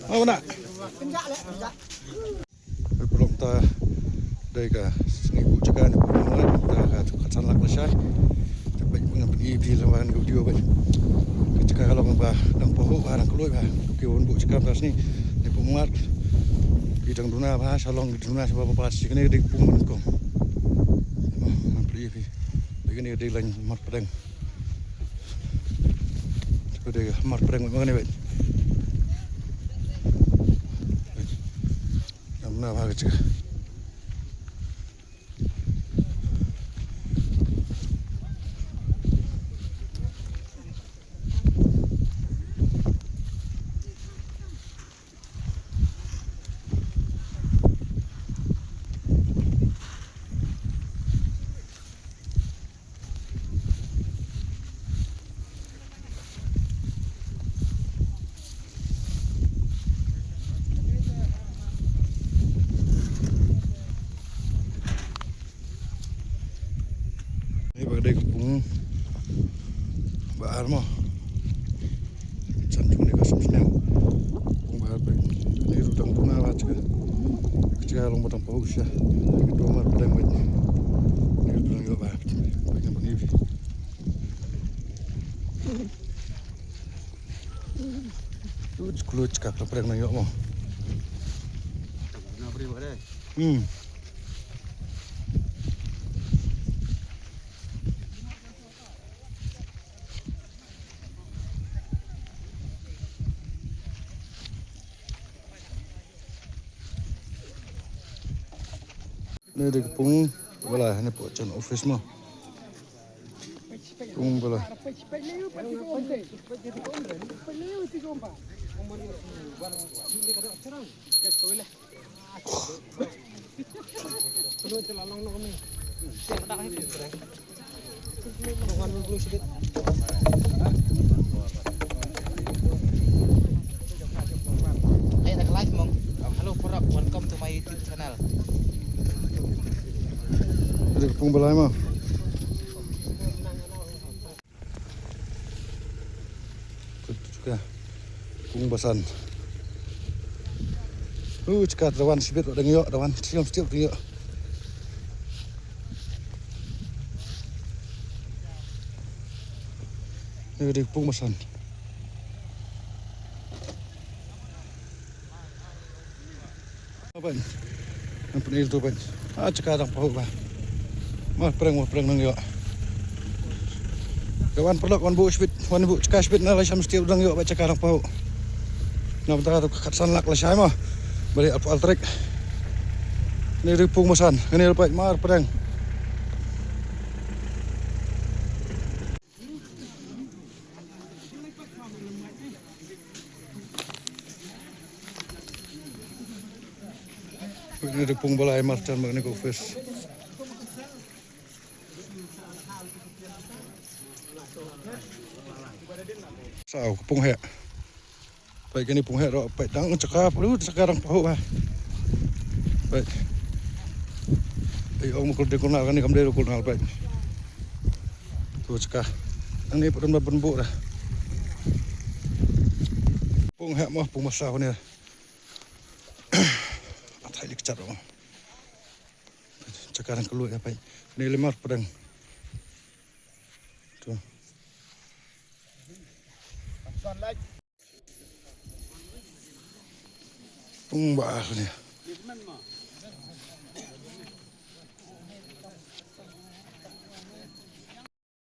Mau nak? Belum ta đây cả sngi bu jaka ni bu mulai ta ka san lak Lashai. Tapi dengan pergi di lawan video baik. Jika kalau ba dang poho ba dang keloi ba ke on bu jaka tas ni ni bu muat. Bidang duna ba salong duna sebab apa sih kene di pung ko. Pergi begini di lain mat pedang. Seperti mat pedang mana baik. Nah, bagus juga. Ini bagai kampung bahar mah, cantik ni kasam senang. Kampung bahar baik. Ini rutang tuna lah juga. Kecil long batang paus ya. Itu mar pedang baik. Ini rutang juga bahar. Baiknya begini. Tu kulut cakap pedang nangyo mah. Nak beri boleh. Ini di kampung belah ini pocong office mah. Kampung belah. Live mong. Hello Paralok, welcome to my YouTube channel. Ini kampung belah mah. Juga kampung basan. Cekat Rawon sibit ada ngiyok, Rawon siam setiap ngiyok. Ini di kampung basan. Apa ni? Nampak ni tu ban. Cekat orang pahu bah. Mah perang nang ngiyok. Rawon perlok wan bu sibit, wan bu cekat sibit na siam setiap orang ngiyok baca cekat orang pahu. Nak bentar tu katsan lak Lashai mah. Balik apa altrik. Ini ripung masan. Ini lepas mar pedang. Ini ripung balai mar dan mengenai office. Sao kepung hek. Baik ini pung hek ro baik dang cakap lu sekarang pahu bah. Baik. Om mukul dikunal kan ni kamdero kunal baik. Tu cakap. Ini pun berbuk dah. Pung hek mah pung masa ni. Atai dikecat orang. Cakaran keluar ya baik. Ini lemar pedang. Tu. Pung bah ni.